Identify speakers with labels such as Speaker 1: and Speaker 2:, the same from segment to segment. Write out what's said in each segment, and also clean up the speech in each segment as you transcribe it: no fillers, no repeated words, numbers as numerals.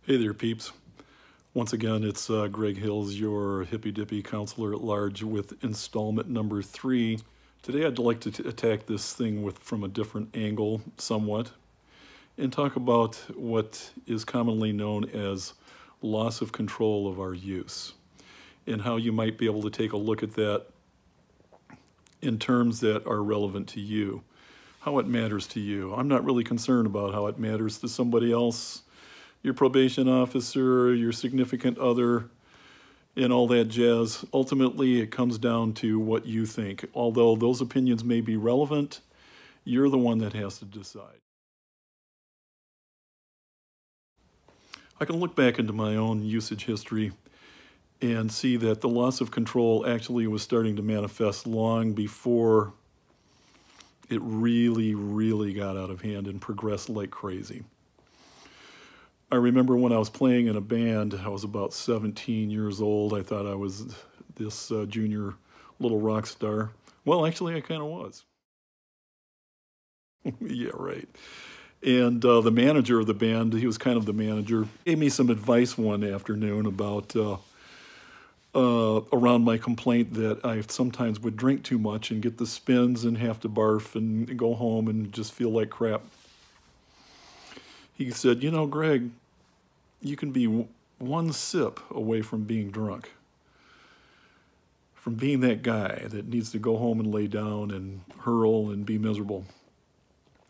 Speaker 1: Hey there, peeps. Once again, it's Greg Hills, your hippy-dippy counselor at large with installment number 3. Today I'd like to attack this thing from a different angle somewhat and talk about what is commonly known as loss of control of our use and how you might be able to take a look at that in terms that are relevant to you, how it matters to you. I'm not really concerned about how it matters to somebody else, your probation officer, your significant other, and all that jazz. Ultimately, it comes down to what you think. Although those opinions may be relevant, you're the one that has to decide. I can look back into my own usage history and see that the loss of control actually was starting to manifest long before it really got out of hand and progressed like crazy. I remember when I was playing in a band, I was about 17 years old. I thought I was this junior little rock star. Well, actually, I kind of was. Yeah, right. And the manager of the band, he was kind of the manager, gave me some advice one afternoon about around my complaint that I sometimes would drink too much and get the spins and have to barf and go home and just feel like crap. He said, you know, Greg, you can be one sip away from being drunk, from being that guy that needs to go home and lay down and hurl and be miserable.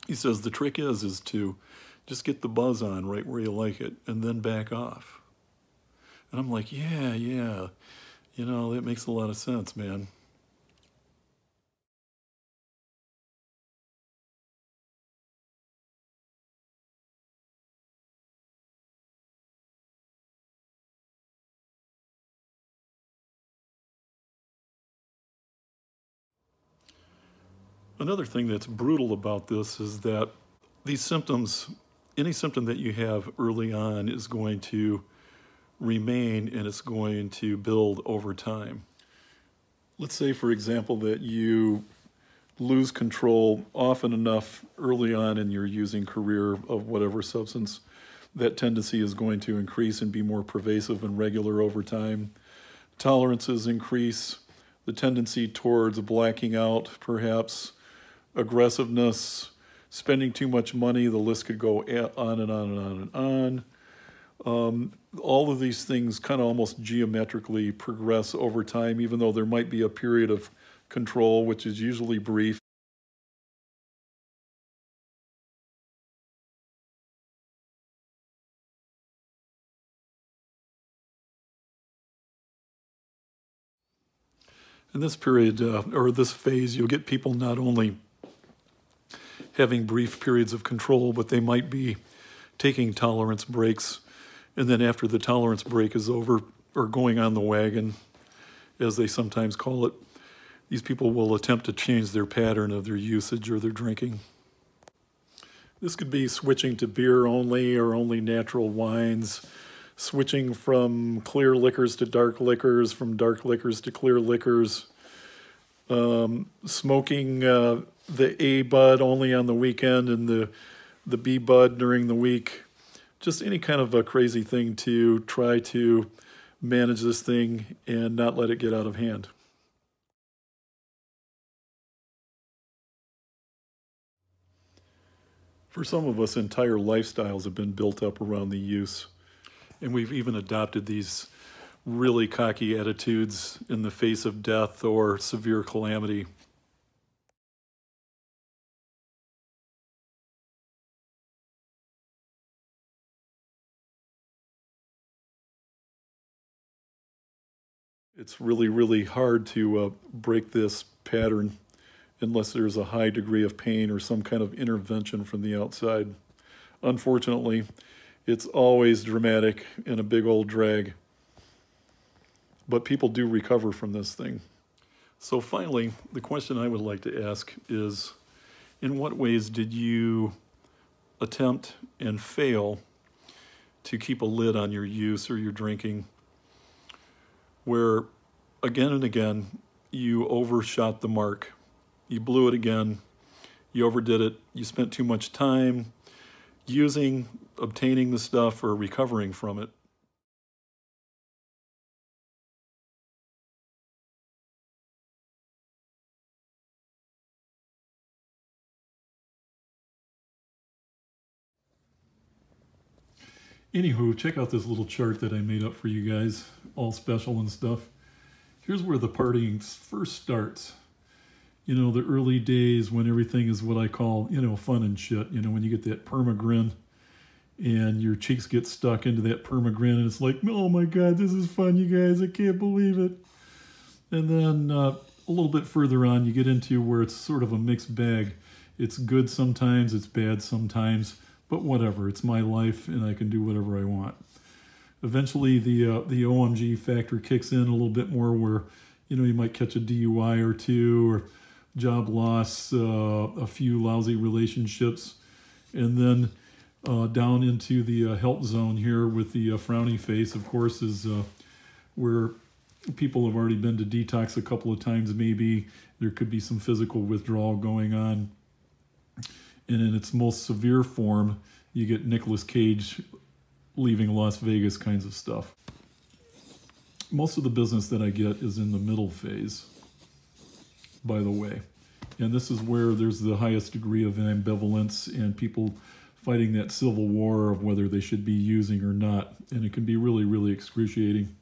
Speaker 1: He says the trick is to just get the buzz on right where you like it and then back off. And I'm like, yeah, you know, that makes a lot of sense, man. Another thing that's brutal about this is that these symptoms, any symptom that you have early on is going to remain and it's going to build over time. Let's say, for example, that you lose control often enough early on in your using career of whatever substance. That tendency is going to increase and be more pervasive and regular over time. Tolerances increase, the tendency towards blacking out, perhaps, aggressiveness, spending too much money, the list could go on and on and on and on. All of these things kind of almost geometrically progress over time, even though there might be a period of control, which is usually brief. In this period, or this phase, you'll get people not only having brief periods of control, but they might be taking tolerance breaks, and then after the tolerance break is over, or going on the wagon, as they sometimes call it, these people will attempt to change their pattern of their usage or their drinking. This could be switching to beer only or only natural wines, switching from clear liquors to dark liquors, from dark liquors to clear liquors, smoking the A bud only on the weekend and the B bud during the week. Just any kind of a crazy thing to try to manage this thing and not let it get out of hand. For some of us, entire lifestyles have been built up around the use, and we've even adopted these really cocky attitudes in the face of death or severe calamity. It's really hard to break this pattern unless there's a high degree of pain or some kind of intervention from the outside. Unfortunately, it's always dramatic and a big old drag. But people do recover from this thing. So finally, the question I would like to ask is, in what ways did you attempt and fail to keep a lid on your use or your drinking, where again and again you overshot the mark, you blew it again, you overdid it, you spent too much time using obtaining the stuff or recovering from it. Anywho, check out this little chart that I made up for you guys, all special and stuff. Here's where the partying first starts. You know, the early days when everything is what I call, you know, fun and shit. You know, when you get that perma-grin and your cheeks get stuck into that perma-grin and it's like, oh my God, this is fun, you guys, I can't believe it. And then a little bit further on, you get into where it's sort of a mixed bag. It's good sometimes, it's bad sometimes, but whatever, it's my life and I can do whatever I want. Eventually the OMG factor kicks in a little bit more where, you know, you might catch a DUI or two, or job loss, a few lousy relationships, and then down into the help zone here with the frowny face, of course, is where people have already been to detox a couple of times maybe. There could be some physical withdrawal going on. And in its most severe form, you get Nicolas Cage leaving Las Vegas kinds of stuff. Most of the business that I get is in the middle phase, by the way. And this is where there's the highest degree of ambivalence and people fighting that civil war of whether they should be using or not. And it can be really, really excruciating.